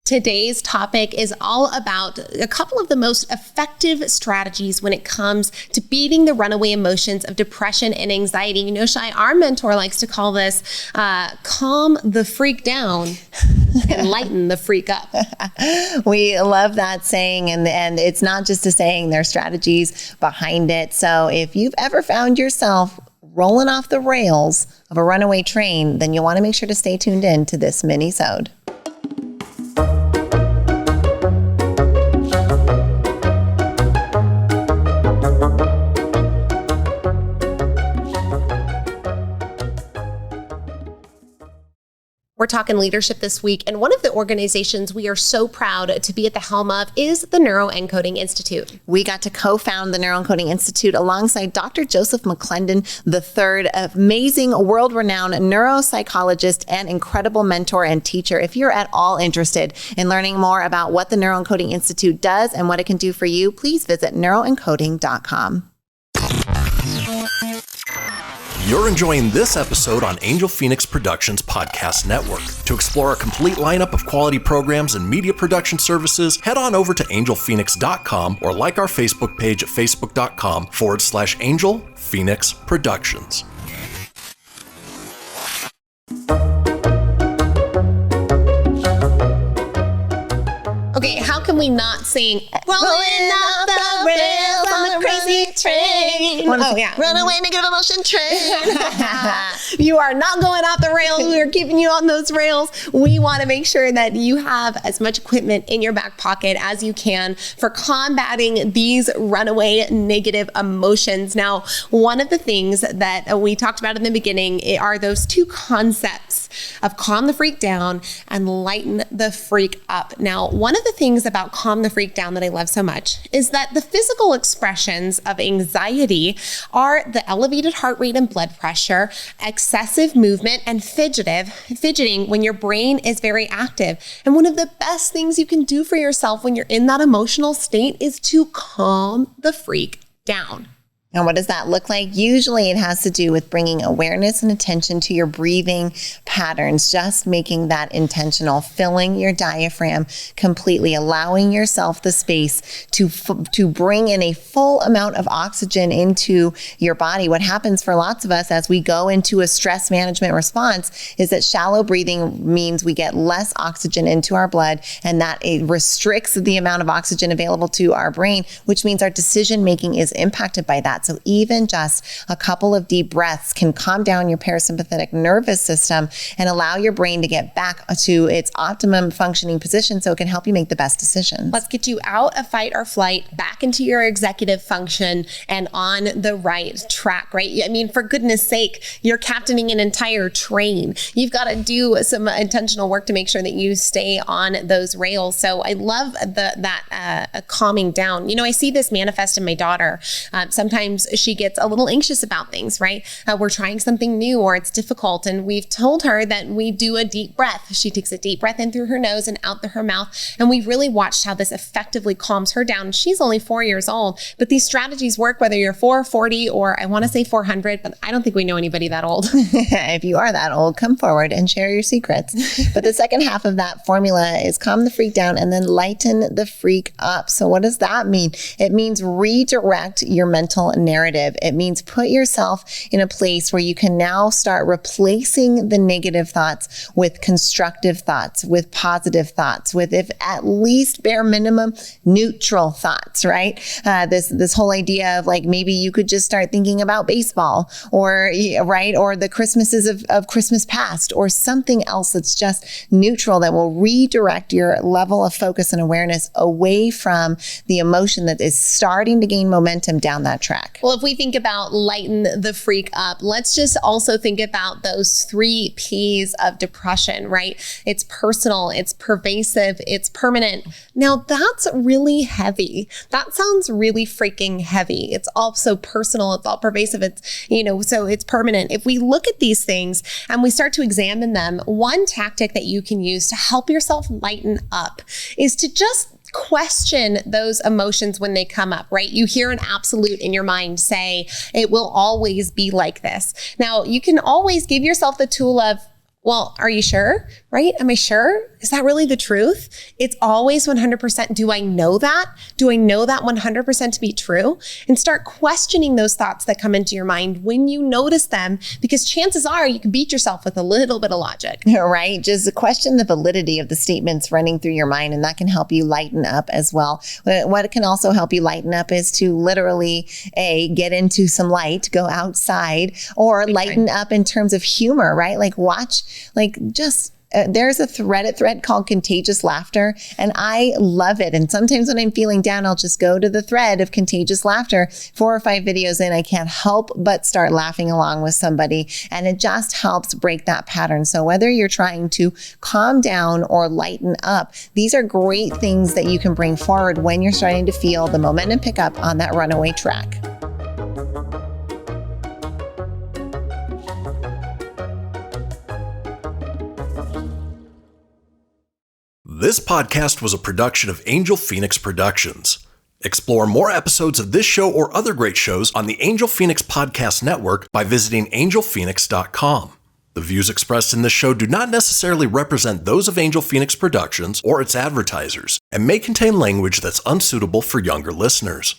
Today's topic is all about a couple of the most effective strategies when it comes to beating the runaway emotions of depression and anxiety. You know, Shai, our mentor likes to call this calm the freak down and lighten the freak up. We love that saying, and it's not just a saying, there are strategies behind it. So if you've ever found yourself rolling off the rails of a runaway train, then you'll want to make sure to stay tuned in to this minisode. We're talking leadership this week, and one of the organizations we are so proud to be at the helm of is the Neuroencoding Institute. We got to co-found the Neuroencoding Institute alongside Dr. Joseph McClendon III, amazing world-renowned neuropsychologist and incredible mentor and teacher. If you're at all interested in learning more about what the Neuroencoding Institute does and what it can do for you, please visit neuroencoding.com. You're enjoying this episode on Angel Phoenix Productions Podcast Network. To explore a complete lineup of quality programs and media production services, head on over to angelphoenix.com or like our Facebook page at facebook.com/Angel Phoenix Productions. Okay, how can we not sing Rolling Up the Rails on the Crazy Train? Oh, yeah. Runaway negative emotion train. You are not going off the rails. We are keeping you on those rails. We want to make sure that you have as much equipment in your back pocket as you can for combating these runaway negative emotions. Now, one of the things that we talked about in the beginning are those two concepts of calm the freak down and lighten the freak up. Now, one of the things about calm the freak down that I love so much is that the physical expressions of anxiety are the elevated heart rate and blood pressure, excessive movement, and fidgeting when your brain is very active. And one of the best things you can do for yourself when you're in that emotional state is to calm the freak down. And what does that look like? Usually it has to do with bringing awareness and attention to your breathing patterns, just making that intentional, filling your diaphragm completely, allowing yourself the space to bring in a full amount of oxygen into your body. What happens for lots of us as we go into a stress management response is that shallow breathing means we get less oxygen into our blood, and that it restricts the amount of oxygen available to our brain, which means our decision making is impacted by that. So even just a couple of deep breaths can calm down your parasympathetic nervous system and allow your brain to get back to its optimum functioning position so it can help you make the best decisions. Let's get you out of fight or flight, back into your executive function and on the right track, right? I mean, for goodness sake, you're captaining an entire train. You've got to do some intentional work to make sure that you stay on those rails. So I love that calming down. You know, I see this manifest in my daughter. Sometimes she gets a little anxious about things, right? We're trying something new or it's difficult, and we've told her that we do a deep breath. She takes a deep breath in through her nose and out through her mouth, and we've really watched how this effectively calms her down. She's only 4 years old, but these strategies work whether you're 440 or I want to say 400, but I don't think we know anybody that old. If you are that old, come forward and share your secrets. But the second half of that formula is calm the freak down and then lighten the freak up. So what does that mean? It means redirect your mental narrative. It means put yourself in a place where you can now start replacing the negative thoughts with constructive thoughts, with positive thoughts, with, if at least bare minimum, neutral thoughts, right? This whole idea of like, maybe you could just start thinking about baseball or the Christmases of Christmas past or something else that's just neutral that will redirect your level of focus and awareness away from the emotion that is starting to gain momentum down that track. Well, if we think about lighten the freak up, let's just also think about those 3 P's of depression, right? It's personal, it's pervasive, it's permanent. Now that's really heavy. That sounds really freaking heavy. It's all so personal, it's all pervasive, it's, so it's permanent. If we look at these things and we start to examine them, one tactic that you can use to help yourself lighten up is to just question those emotions when they come up, right? You hear an absolute in your mind say, it will always be like this. Now, you can always give yourself the tool of, well, are you sure? right? Am I sure? Is that really the truth? It's always 100%. Do I know that? Do I know that 100% to be true? And start questioning those thoughts that come into your mind when you notice them, because chances are you can beat yourself with a little bit of logic. Right? Just question the validity of the statements running through your mind, and that can help you lighten up as well. What it can also help you lighten up is to literally, get into some light, go outside, or lighten up in terms of humor, right? Like watch, there's a thread called Contagious Laughter, and I love it. And sometimes when I'm feeling down, I'll just go to the thread of Contagious Laughter. 4 or 5 videos in, I can't help but start laughing along with somebody, and it just helps break that pattern. So whether you're trying to calm down or lighten up, these are great things that you can bring forward when you're starting to feel the momentum pick up on that runaway track. This podcast was a production of Angel Phoenix Productions. Explore more episodes of this show or other great shows on the Angel Phoenix Podcast Network by visiting angelphoenix.com. The views expressed in this show do not necessarily represent those of Angel Phoenix Productions or its advertisers, and may contain language that's unsuitable for younger listeners.